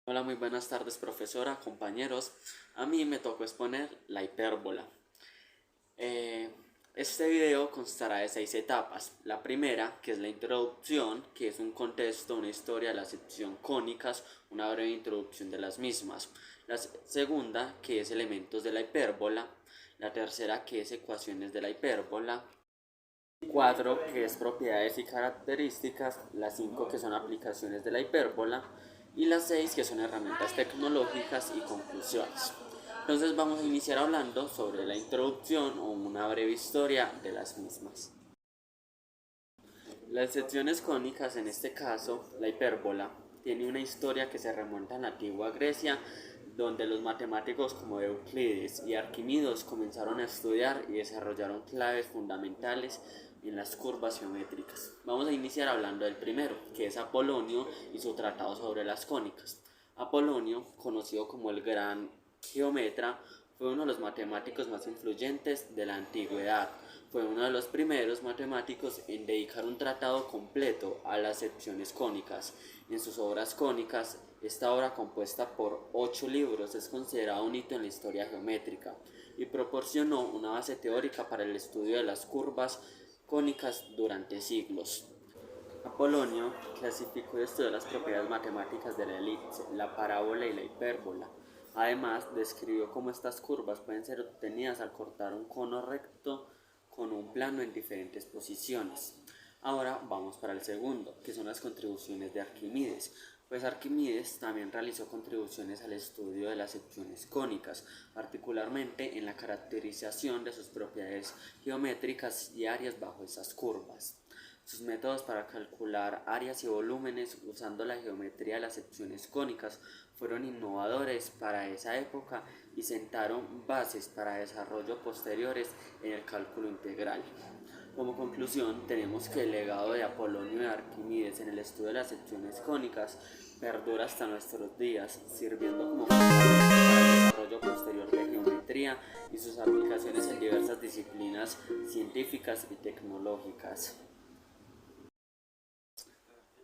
Hola, muy buenas tardes, profesora, compañeros. A mí me tocó exponer la hipérbola. Eh, este video constará de 6 etapas. La primera, que es la introducción, que es un contexto, una historia de la sección cónicas, una breve introducción de las mismas. La segunda, que es elementos de la hipérbola. La tercera, que es ecuaciones de la hipérbola. 4 que es propiedades y características, las 5 que son aplicaciones de la hipérbola y las 6 que son herramientas tecnológicas y conclusiones. Entonces vamos a iniciar hablando sobre la introducción o una breve historia de las mismas. Las secciones cónicas, en este caso la hipérbola, tiene una historia que se remonta a la antigua Grecia, donde los matemáticos como Euclides y Arquímedes comenzaron a estudiar y desarrollaron claves fundamentales en las curvas geométricas. Vamos a iniciar hablando del primero, que es Apolonio y su tratado sobre las cónicas. Apolonio, conocido como el gran geómetra, fue uno de los matemáticos más influyentes de la antigüedad. Fue uno de los primeros matemáticos en dedicar un tratado completo a las secciones cónicas. En sus obras cónicas, esta obra compuesta por 8 libros es considerada un hito en la historia geométrica y proporcionó una base teórica para el estudio de las curvas cónicas durante siglos. Apolonio clasificó y estudió las propiedades matemáticas de la elipse, la parábola y la hipérbola. Además, describió cómo estas curvas pueden ser obtenidas al cortar un cono recto con un plano en diferentes posiciones. Ahora vamos para el segundo, que son las contribuciones de Arquímedes. Pues Arquímedes también realizó contribuciones al estudio de las secciones cónicas, particularmente en la caracterización de sus propiedades geométricas y áreas bajo esas curvas. Sus métodos para calcular áreas y volúmenes usando la geometría de las secciones cónicas fueron innovadores para esa época y sentaron bases para desarrollo posteriores en el cálculo integral. Como conclusión, tenemos que el legado de Apolonio y Arquímedes en el estudio de las secciones cónicas perdura hasta nuestros días, sirviendo como fundamento para el desarrollo posterior de geometría y sus aplicaciones en diversas disciplinas científicas y tecnológicas.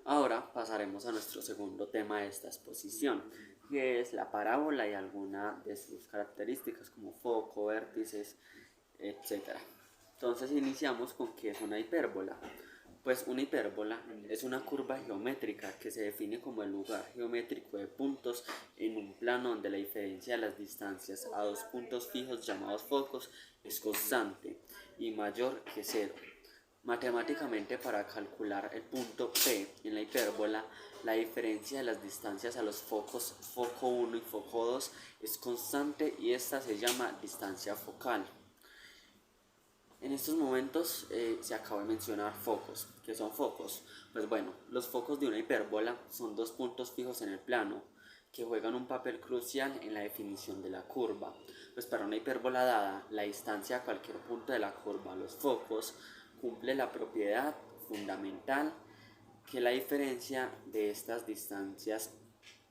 Ahora pasaremos a nuestro segundo tema de esta exposición, que es la parábola y alguna de sus características como foco, vértices, etcétera. Entonces iniciamos con qué es una hipérbola. Pues una hipérbola es una curva geométrica que se define como el lugar geométrico de puntos en un plano donde la diferencia de las distancias a dos puntos fijos llamados focos es constante y mayor que cero. Matemáticamente, para calcular el punto P en la hipérbola, la diferencia de las distancias a los focos foco 1 y foco 2 es constante y esta se llama distancia focal. En estos momentos se acaba de mencionar focos. ¿Qué son focos? Pues bueno, los focos de una hipérbola son dos puntos fijos en el plano que juegan un papel crucial en la definición de la curva. Pues para una hipérbola dada, la distancia a cualquier punto de la curva, los focos, cumple la propiedad fundamental que la diferencia de estas distancias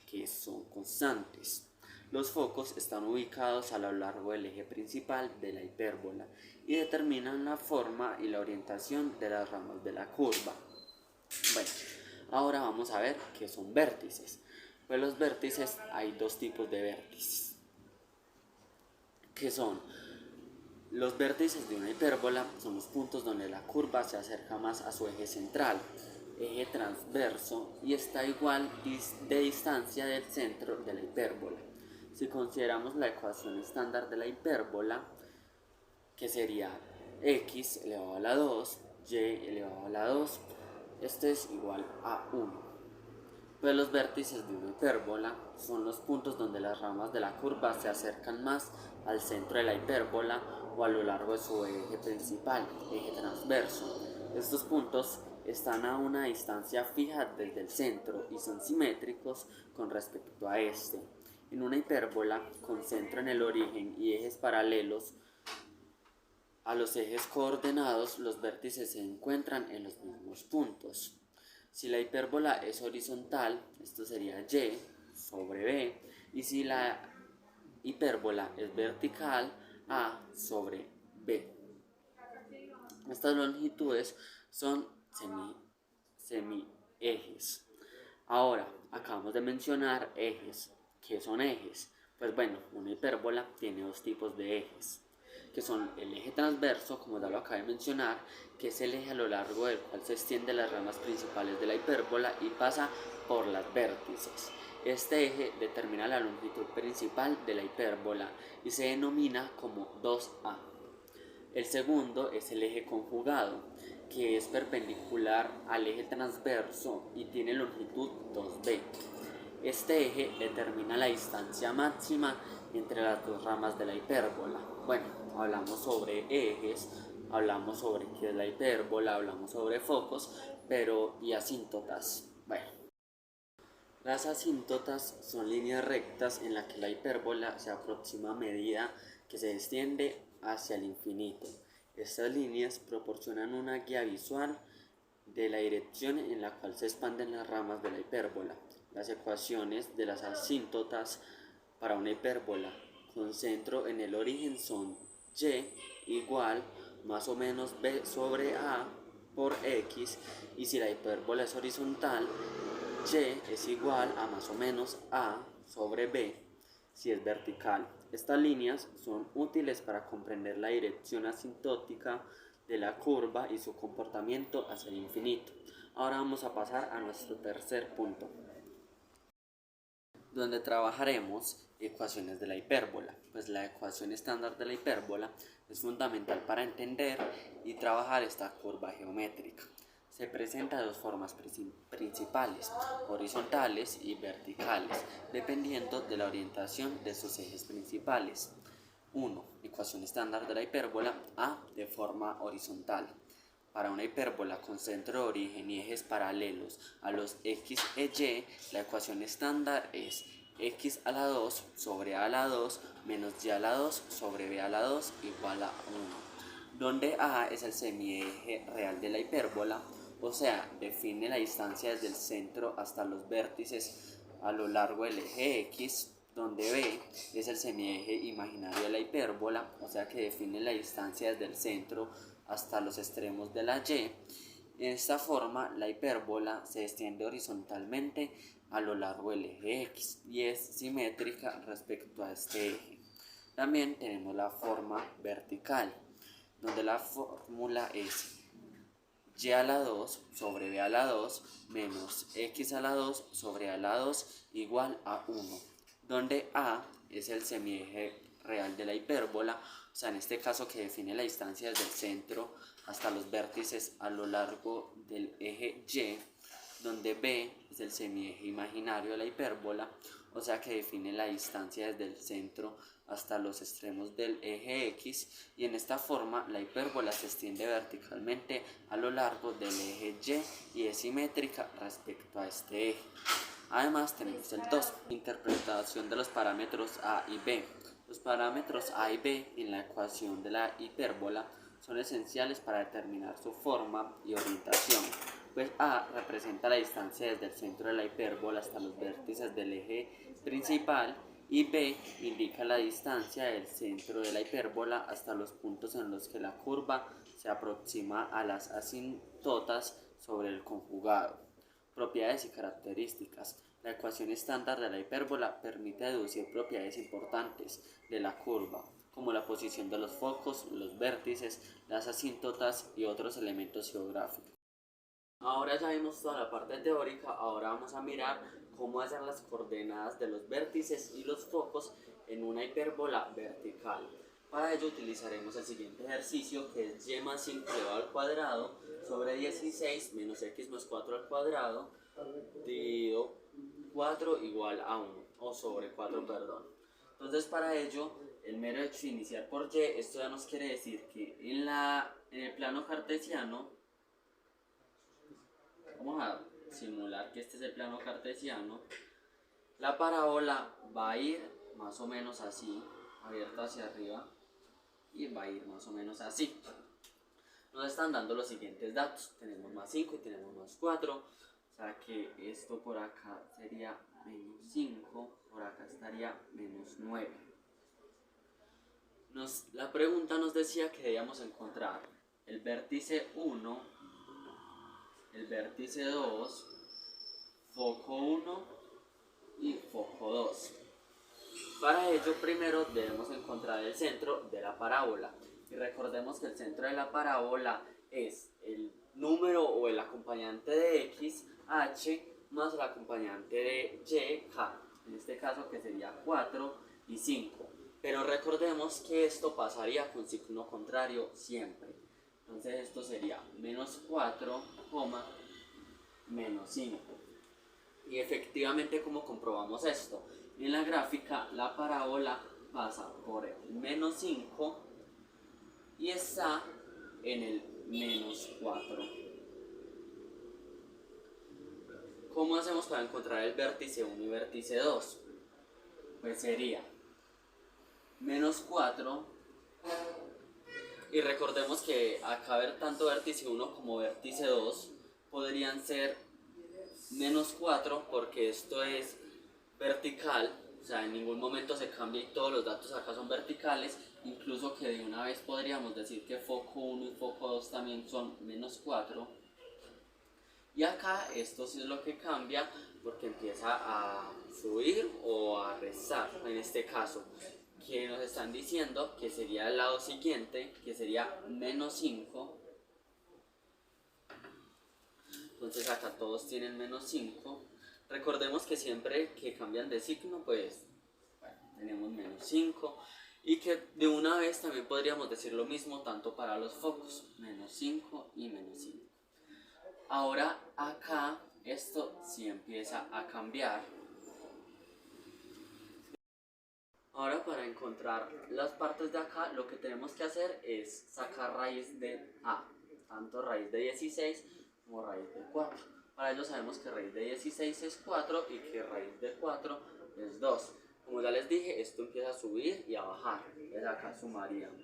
que son constantes. Los focos están ubicados a lo largo del eje principal de la hipérbola y determinan la forma y la orientación de las ramas de la curva. Bueno, ahora vamos a ver qué son vértices. Pues los vértices, hay dos tipos de vértices, que son los vértices de una hipérbola, son los puntos donde la curva se acerca más a su eje central, eje transverso, y está igual de distancia del centro de la hipérbola. Si consideramos la ecuación estándar de la hipérbola, que sería x elevado a la 2, y elevado a la 2, esto es igual a 1. Pues los vértices de una hipérbola son los puntos donde las ramas de la curva se acercan más al centro de la hipérbola o a lo largo de su eje principal, eje transverso. Estos puntos están a una distancia fija desde el centro y son simétricos con respecto a este. En una hipérbola, con centro en el origen y ejes paralelos a los ejes coordenados, los vértices se encuentran en los mismos puntos. Si la hipérbola es horizontal, esto sería y sobre b, y si la hipérbola es vertical, a sobre b. Estas longitudes son semiejes. Ahora, acabamos de mencionar ejes. ¿Qué son ejes? Pues bueno, una hipérbola tiene dos tipos de ejes, que son el eje transverso, como ya lo acabé de mencionar, que es el eje a lo largo del cual se extienden las ramas principales de la hipérbola y pasa por las vértices. Este eje determina la longitud principal de la hipérbola y se denomina como 2A. El segundo es el eje conjugado, que es perpendicular al eje transverso y tiene longitud 2b. Este eje determina la distancia máxima entre las dos ramas de la hipérbola. Bueno, hablamos sobre ejes, hablamos sobre qué es la hipérbola, hablamos sobre focos, pero ¿y asíntotas? Bueno, las asíntotas son líneas rectas en las que la hipérbola se aproxima a medida que se extiende hacia el infinito. Estas líneas proporcionan una guía visual de la dirección en la cual se expanden las ramas de la hipérbola. Las ecuaciones de las asíntotas para una hipérbola con centro en el origen son y igual más o menos b sobre a por x, y si la hipérbola es horizontal, y es igual a más o menos a sobre b si es vertical. Estas líneas son útiles para comprender la dirección asintótica de la curva y su comportamiento hacia el infinito. Ahora vamos a pasar a nuestro tercer punto, donde trabajaremos ecuaciones de la hipérbola. Pues la ecuación estándar de la hipérbola es fundamental para entender y trabajar esta curva geométrica. Se presenta de dos formas principales, horizontales y verticales, dependiendo de la orientación de sus ejes principales. 1. Ecuación estándar de la hipérbola A de forma horizontal. Para una hipérbola con centro de origen y ejes paralelos a los x e y, la ecuación estándar es x a la 2 sobre a la 2 menos y a la 2 sobre b a la 2 igual a 1, donde a es el semieje real de la hipérbola, o sea, define la distancia desde el centro hasta los vértices a lo largo del eje x, donde b es el semieje imaginario de la hipérbola, o sea que define la distancia desde el centro hasta los extremos de la y. En esta forma, la hipérbola se extiende horizontalmente a lo largo del eje x y es simétrica respecto a este eje. También tenemos la forma vertical, donde la fórmula es y a la 2 sobre b a la 2 menos x a la 2 sobre a la 2 igual a 1, donde a es el semieje real de la hipérbola, o sea, en este caso que define la distancia desde el centro hasta los vértices a lo largo del eje y, donde b es el semieje imaginario de la hipérbola, o sea que define la distancia desde el centro hasta los extremos del eje x, y en esta forma la hipérbola se extiende verticalmente a lo largo del eje y es simétrica respecto a este eje. Además tenemos el 2, interpretación de los parámetros a y b. Los parámetros a y b en la ecuación de la hipérbola son esenciales para determinar su forma y orientación, pues a representa la distancia desde el centro de la hipérbola hasta los vértices del eje principal y b indica la distancia del centro de la hipérbola hasta los puntos en los que la curva se aproxima a las asíntotas sobre el conjugado. Propiedades y características. La ecuación estándar de la hipérbola permite deducir propiedades importantes de la curva, como la posición de los focos, los vértices, las asíntotas y otros elementos geográficos. Ahora ya vimos toda la parte teórica, ahora vamos a mirar cómo hacer las coordenadas de los vértices y los focos en una hipérbola vertical. Para ello utilizaremos el siguiente ejercicio, que es y más 5 elevado al cuadrado sobre 16 menos x más 4 al cuadrado dividido 4 igual a 1, o sobre 4, perdón. Entonces para ello, el mero hecho de iniciar por y, esto ya nos quiere decir que en el plano cartesiano, vamos a simular que este es el plano cartesiano, la parábola va a ir más o menos así, abierta hacia arriba, y va a ir más o menos así. Nos están dando los siguientes datos, tenemos más 5 y tenemos más 4, o sea que esto por acá sería menos 5, por acá estaría menos 9. La pregunta nos decía que debíamos encontrar el vértice 1, el vértice 2, foco 1 y foco 2. Para ello primero debemos encontrar el centro de la parábola. Y recordemos que el centro de la parábola es el número o el acompañante de x, h, más el acompañante de y, k. En este caso que sería 4 y 5. Pero recordemos que esto pasaría con signo contrario siempre. Entonces esto sería menos 4, menos 5. Y efectivamente, ¿cómo comprobamos esto? En la gráfica la parábola pasa por el menos 5 y está en el menos 4. ¿Cómo hacemos para encontrar el vértice 1 y vértice 2? Pues sería menos 4, y recordemos que acá ver tanto vértice 1 como vértice 2 podrían ser menos 4 porque esto es vertical, o sea, en ningún momento se cambia y todos los datos acá son verticales, incluso que de una vez podríamos decir que foco 1 y foco 2 también son menos 4. Y acá esto sí es lo que cambia porque empieza a subir o a restar, en este caso, que nos están diciendo que sería el lado siguiente, que sería menos 5. Entonces acá todos tienen menos 5. Recordemos que siempre que cambian de signo, pues bueno, tenemos menos 5. Y que de una vez también podríamos decir lo mismo tanto para los focos, menos 5 y menos 5. Ahora acá esto sí empieza a cambiar. Ahora para encontrar las partes de acá lo que tenemos que hacer es sacar raíz de a, tanto raíz de 16 como raíz de 4. Para ello sabemos que raíz de 16 es 4 y que raíz de 4 es 2. Como ya les dije, esto empieza a subir y a bajar. Entonces acá sumaríamos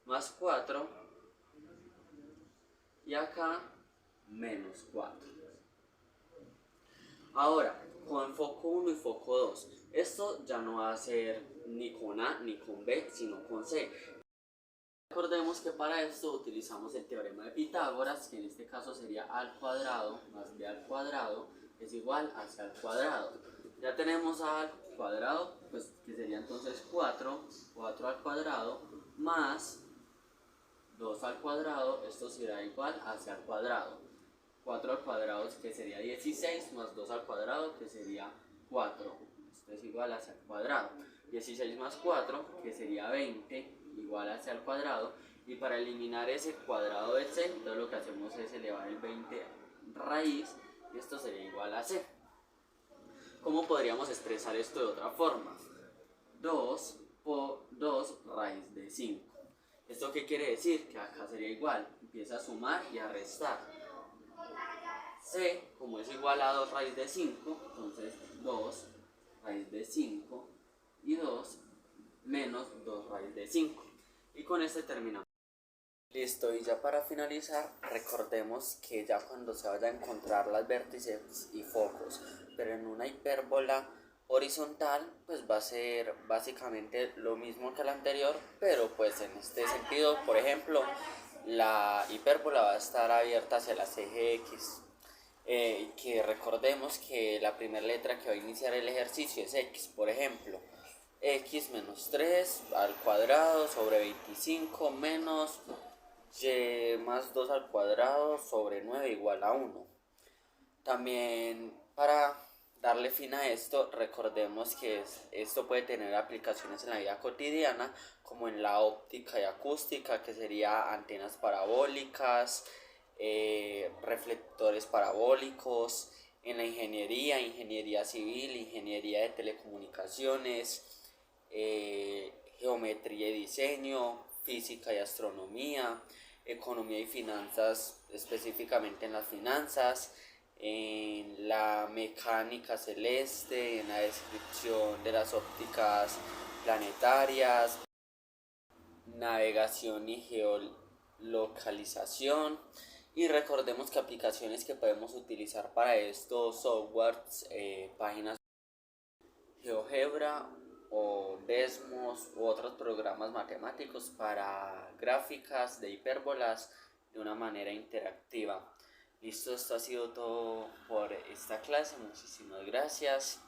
más 4 y acá menos 4. Ahora, con foco 1 y foco 2, esto ya no va a ser ni con A ni con B, sino con C. Recordemos que para esto utilizamos el teorema de Pitágoras, que en este caso sería a al cuadrado más b al cuadrado es igual a c al cuadrado. Ya tenemos a al cuadrado, pues que sería entonces 4 al cuadrado más 2 al cuadrado, esto será igual a c al cuadrado. 4 al cuadrado que sería 16 más 2 al cuadrado que sería 4. Esto es igual a c al cuadrado. 16 más 4 que sería 20 igual a c al cuadrado. Y para eliminar ese cuadrado de c, entonces lo que hacemos es elevar el 20 raíz y esto sería igual a c. ¿Cómo podríamos expresar esto de otra forma? 2 por 2 raíz de 5. ¿Esto qué quiere decir? Que acá sería igual. Empieza a sumar y a restar. C, como es igual a 2 raíz de 5, entonces 2 raíz de 5 y 2 menos 2 raíz de 5. Y con este terminamos. Listo, y ya para finalizar, recordemos que ya cuando se vaya a encontrar las vértices y focos, pero en una hipérbola horizontal, pues va a ser básicamente lo mismo que la anterior, pero pues en este sentido, por ejemplo, la hipérbola va a estar abierta hacia la eje X. Que recordemos que la primera letra que va a iniciar el ejercicio es X, por ejemplo, X menos 3 al cuadrado sobre 25 menos Y más 2 al cuadrado sobre 9 igual a 1. También para darle fin a esto, recordemos que esto puede tener aplicaciones en la vida cotidiana, como en la óptica y acústica, que sería antenas parabólicas, reflectores parabólicos, en la ingeniería civil, ingeniería de telecomunicaciones, geometría y diseño, física y astronomía, economía y finanzas, específicamente en las finanzas, en la mecánica celeste, en la descripción de las ópticas planetarias, navegación y geolocalización. Y recordemos que aplicaciones que podemos utilizar para estos softwares, páginas GeoGebra o Desmos u otros programas matemáticos para gráficas de hipérbolas de una manera interactiva. Listo, esto ha sido todo por esta clase. Muchísimas gracias